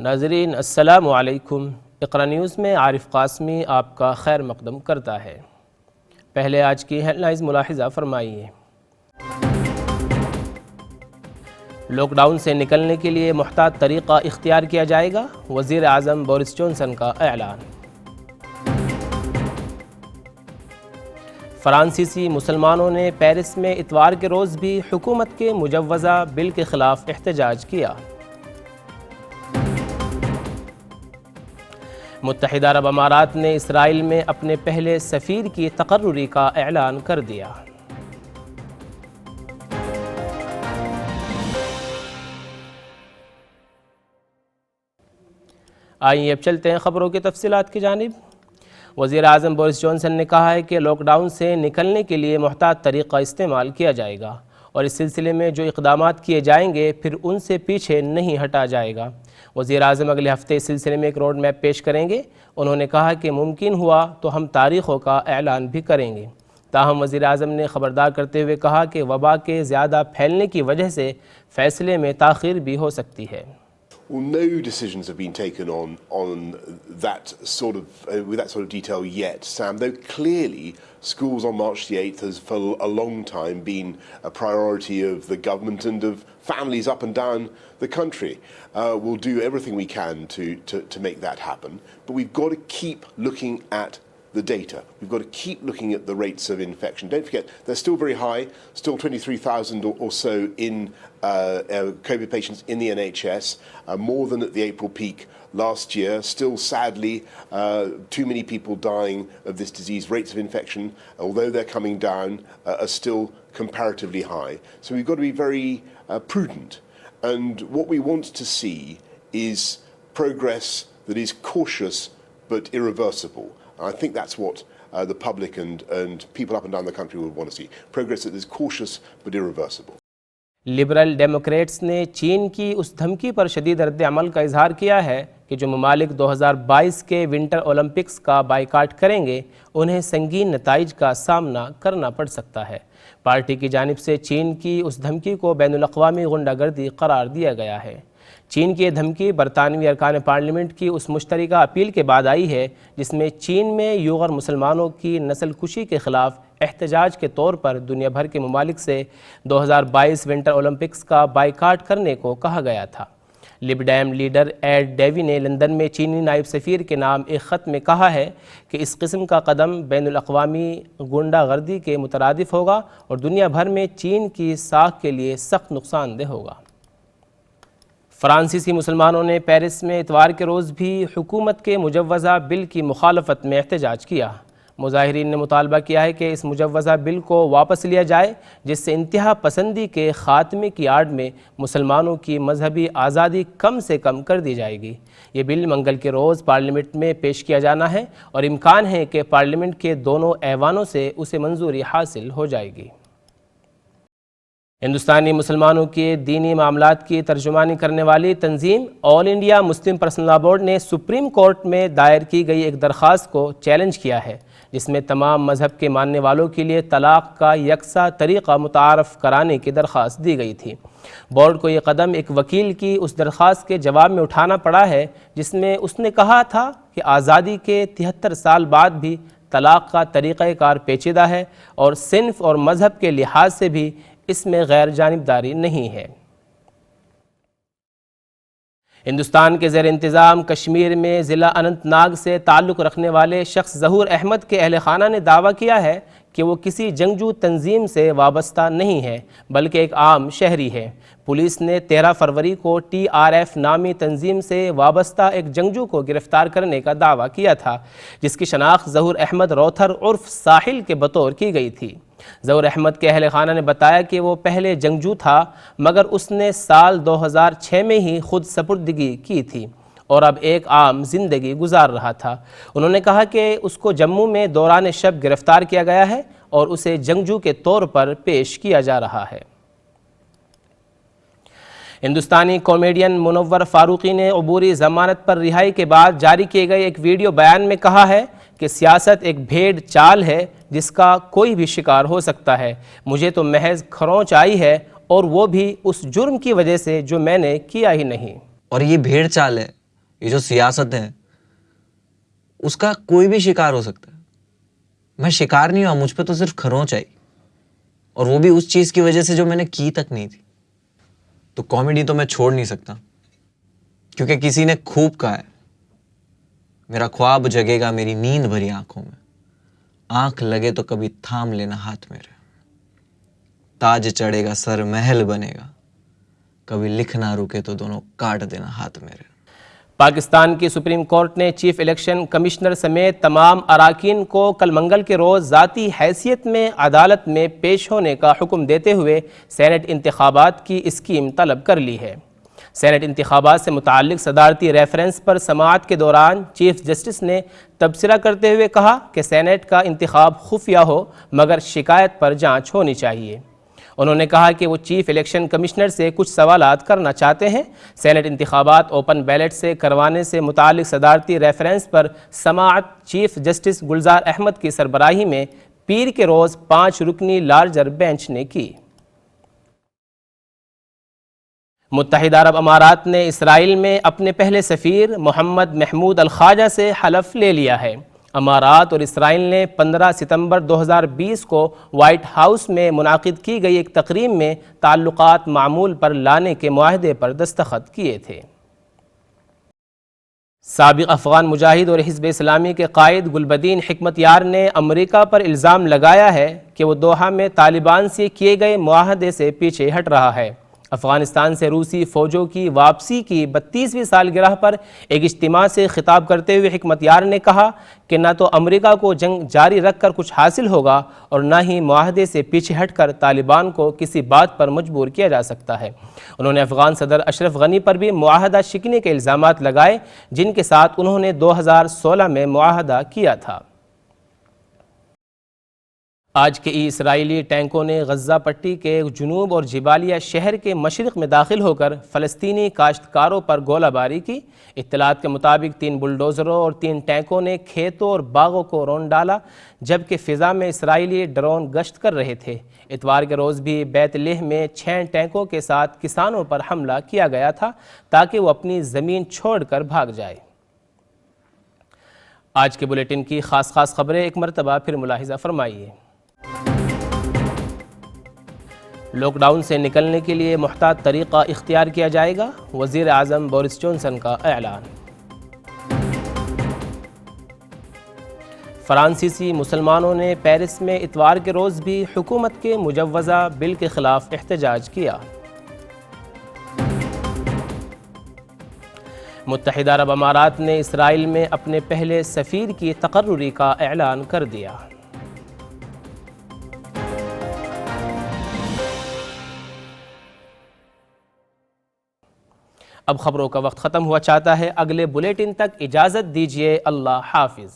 ناظرین السلام علیکم۔ اقرا نیوز میں عارف قاسمی آپ کا خیر مقدم کرتا ہے۔ پہلے آج کی ہیڈ لائنز ملاحظہ فرمائیے۔ لاک ڈاؤن سے نکلنے کے لیے محتاط طریقہ اختیار کیا جائے گا، وزیر اعظم بورس جانسن کا اعلان۔ فرانسیسی مسلمانوں نے پیرس میں اتوار کے روز بھی حکومت کے مجوزہ بل کے خلاف احتجاج کیا۔ متحدہ عرب امارات نے اسرائیل میں اپنے پہلے سفیر کی تقرری کا اعلان کر دیا۔ آئیے اب چلتے ہیں خبروں کی تفصیلات کی جانب۔ وزیر اعظم بورس جانسن نے کہا ہے کہ لاک ڈاؤن سے نکلنے کے لیے محتاط طریقہ استعمال کیا جائے گا اور اس سلسلے میں جو اقدامات کیے جائیں گے پھر ان سے پیچھے نہیں ہٹا جائے گا۔ وزیر اعظم اگلے ہفتے اس سلسلے میں ایک روڈ میپ پیش کریں گے۔ انہوں نے کہا کہ ممکن ہوا تو ہم تاریخوں کا اعلان بھی کریں گے۔ تاہم وزیر اعظم نے خبردار کرتے ہوئے کہا کہ وبا کے زیادہ پھیلنے کی وجہ سے فیصلے میں تاخیر بھی ہو سکتی ہے۔ Well, no decisions have been taken on that with that sort of detail yet, Sam, though clearly schools on March the 8th has for a long time been a priority of the government and of families up and down the country. We'll do everything we can to make that happen, but we've got to keep looking at the data. We've got to keep looking at the rates of infection. Don't forget, they're still very high, still 23,000 or so in COVID patients in the NHS, more than at the April peak last year. Still, sadly, too many people dying of this disease. Rates of infection, although they're coming down, are still comparatively high. So we've got to be very prudent. And what we want to see is progress that is cautious but irreversible. I think that's what the public and people up and down the country would want to see. Progress that is cautious but irreversible. Liberal democrats نے چین کی اس دھمکی پر شدید رد عمل کا اظہار کیا ہے کہ جو ممالک 2022 کے ونٹر اولمپکس کا بائیکاٹ کریں گے انہیں سنگین نتائج کا سامنا کرنا پڑ سکتا ہے۔ پارٹی کی جانب سے چین کی اس دھمکی کو بین الاقوامی غنڈہ گردی قرار دیا گیا ہے۔ چین کی یہ دھمکی برطانوی ارکان پارلیمنٹ کی اس مشترکہ اپیل کے بعد آئی ہے جس میں چین میں یوغر مسلمانوں کی نسل کشی کے خلاف احتجاج کے طور پر دنیا بھر کے ممالک سے 2022 ونٹر اولمپکس کا بائیکاٹ کرنے کو کہا گیا تھا۔ لب ڈیم لیڈر ایڈ ڈیوی نے لندن میں چینی نائب سفیر کے نام ایک خط میں کہا ہے کہ اس قسم کا قدم بین الاقوامی غنڈہ گردی کے مترادف ہوگا اور دنیا بھر میں چین کی ساکھ کے لیے سخت نقصان دہ ہوگا۔ فرانسیسی مسلمانوں نے پیرس میں اتوار کے روز بھی حکومت کے مجوزہ بل کی مخالفت میں احتجاج کیا۔ مظاہرین نے مطالبہ کیا ہے کہ اس مجوزہ بل کو واپس لیا جائے جس سے انتہا پسندی کے خاتمے کی آڑ میں مسلمانوں کی مذہبی آزادی کم سے کم کر دی جائے گی۔ یہ بل منگل کے روز پارلیمنٹ میں پیش کیا جانا ہے اور امکان ہے کہ پارلیمنٹ کے دونوں ایوانوں سے اسے منظوری حاصل ہو جائے گی۔ ہندوستانی مسلمانوں کے دینی معاملات کی ترجمانی کرنے والی تنظیم All India Muslim Personal Law Board نے سپریم کورٹ میں دائر کی گئی ایک درخواست کو چیلنج کیا ہے جس میں تمام مذہب کے ماننے والوں کے لیے طلاق کا یکساں طریقہ متعارف کرانے کی درخواست دی گئی تھی۔ بورڈ کو یہ قدم ایک وکیل کی اس درخواست کے جواب میں اٹھانا پڑا ہے جس میں اس نے کہا تھا کہ آزادی کے 73 سال بعد بھی طلاق کا طریقہ کار پیچیدہ ہے اور صنف اور مذہب کے لحاظ سے بھی اس میں غیر جانبداری نہیں ہے۔ ہندوستان کے زیر انتظام کشمیر میں ضلع اننت ناگ سے تعلق رکھنے والے شخص ظہور احمد کے اہل خانہ نے دعویٰ کیا ہے کہ وہ کسی جنگجو تنظیم سے وابستہ نہیں ہے بلکہ ایک عام شہری ہے۔ پولیس نے 13 فروری کو TRF نامی تنظیم سے وابستہ ایک جنگجو کو گرفتار کرنے کا دعویٰ کیا تھا جس کی شناخت ظہور احمد روتھر عرف ساحل کے بطور کی گئی تھی۔ ظہور احمد کے اہل خانہ نے بتایا کہ وہ پہلے جنگجو تھا مگر اس نے سال 2006 میں ہی خود سپردگی کی تھی اور اب ایک عام زندگی گزار رہا تھا۔ انہوں نے کہا کہ اس کو جموں میں دوران شب گرفتار کیا گیا ہے اور اسے جنگجو کے طور پر پیش کیا جا رہا ہے۔ ہندوستانی کامیڈین منور فاروقی نے عبوری ضمانت پر رہائی کے بعد جاری کیے گئے ایک ویڈیو بیان میں کہا ہے کہ سیاست ایک بھیڑ چال ہے جس کا کوئی بھی شکار ہو سکتا ہے۔ مجھے تو محض کھرونچ آئی ہے اور وہ بھی اس جرم کی وجہ سے جو میں نے کیا ہی نہیں۔ اور یہ بھیڑ چال ہے یہ جو سیاست ہے اس کا کوئی بھی شکار ہو سکتا ہے. میں شکار نہیں ہوا, مجھ پہ تو صرف کھروچ آئی, اور وہ بھی اس چیز کی وجہ سے جو میں نے کی تک نہیں تھی. تو کامیڈی تو میں چھوڑ نہیں سکتا, کیونکہ کسی نے خوب کہا ہے, میرا خواب جگے گا میری نیند بھری آنکھوں میں, آنکھ لگے تو کبھی تھام لینا ہاتھ میرے, تاج چڑھے گا سر محل بنے گا, کبھی لکھنا رکے تو دونوں کاٹ دینا ہاتھ میرے. پاکستان کی سپریم کورٹ نے چیف الیکشن کمشنر سمیت تمام اراکین کو کل منگل کے روز ذاتی حیثیت میں عدالت میں پیش ہونے کا حکم دیتے ہوئے سینٹ انتخابات کی اسکیم طلب کر لی ہے. سینٹ انتخابات سے متعلق صدارتی ریفرنس پر سماعت کے دوران چیف جسٹس نے تبصرہ کرتے ہوئے کہا کہ سینٹ کا انتخاب خفیہ ہو مگر شکایت پر جانچ ہونی چاہیے. انہوں نے کہا کہ وہ چیف الیکشن کمشنر سے کچھ سوالات کرنا چاہتے ہیں. سینٹ انتخابات اوپن بیلٹ سے کروانے سے متعلق صدارتی ریفرنس پر سماعت چیف جسٹس گلزار احمد کی سربراہی میں پیر کے روز 5 رکنی لارجر بینچ نے کی. متحدہ عرب امارات نے اسرائیل میں اپنے پہلے سفیر محمد محمود الخواجہ سے حلف لے لیا ہے. امارات اور اسرائیل نے 15 ستمبر 2020 کو وائٹ ہاؤس میں منعقد کی گئی ایک تقریب میں تعلقات معمول پر لانے کے معاہدے پر دستخط کیے تھے. سابق افغان مجاہد اور حزب اسلامی کے قائد گلبدین حکمت یار نے امریکہ پر الزام لگایا ہے کہ وہ دوحہ میں طالبان سے کیے گئے معاہدے سے پیچھے ہٹ رہا ہے. افغانستان سے روسی فوجوں کی واپسی کی 32ویں سالگرہ پر ایک اجتماع سے خطاب کرتے ہوئے حکمت یار نے کہا کہ نہ تو امریکہ کو جنگ جاری رکھ کر کچھ حاصل ہوگا اور نہ ہی معاہدے سے پیچھے ہٹ کر طالبان کو کسی بات پر مجبور کیا جا سکتا ہے. انہوں نے افغان صدر اشرف غنی پر بھی معاہدہ شکنی کے الزامات لگائے جن کے ساتھ انہوں نے 2016 میں معاہدہ کیا تھا. آج کے اسرائیلی ٹینکوں نے غزہ پٹی کے جنوب اور جبالیہ شہر کے مشرق میں داخل ہو کر فلسطینی کاشتکاروں پر گولہ باری کی. اطلاعات کے مطابق 3 بلڈوزروں اور 3 ٹینکوں نے کھیتوں اور باغوں کو رون ڈالا جبکہ فضا میں اسرائیلی ڈرون گشت کر رہے تھے. اتوار کے روز بھی بیت لحم میں 6 ٹینکوں کے ساتھ کسانوں پر حملہ کیا گیا تھا تاکہ وہ اپنی زمین چھوڑ کر بھاگ جائے. آج کے بلیٹن کی خاص خبریں ایک مرتبہ پھر ملاحظہ فرمائیے. لاک ڈاؤن سے نکلنے کے لیے محتاط طریقہ اختیار کیا جائے گا, وزیر اعظم بورس جانسن کا اعلان. فرانسیسی مسلمانوں نے پیرس میں اتوار کے روز بھی حکومت کے مجوزہ بل کے خلاف احتجاج کیا. متحدہ عرب امارات نے اسرائیل میں اپنے پہلے سفیر کی تقرری کا اعلان کر دیا. اب خبروں کا وقت ختم ہوا چاہتا ہے. اگلے بلیٹن تک اجازت دیجیے. اللہ حافظ.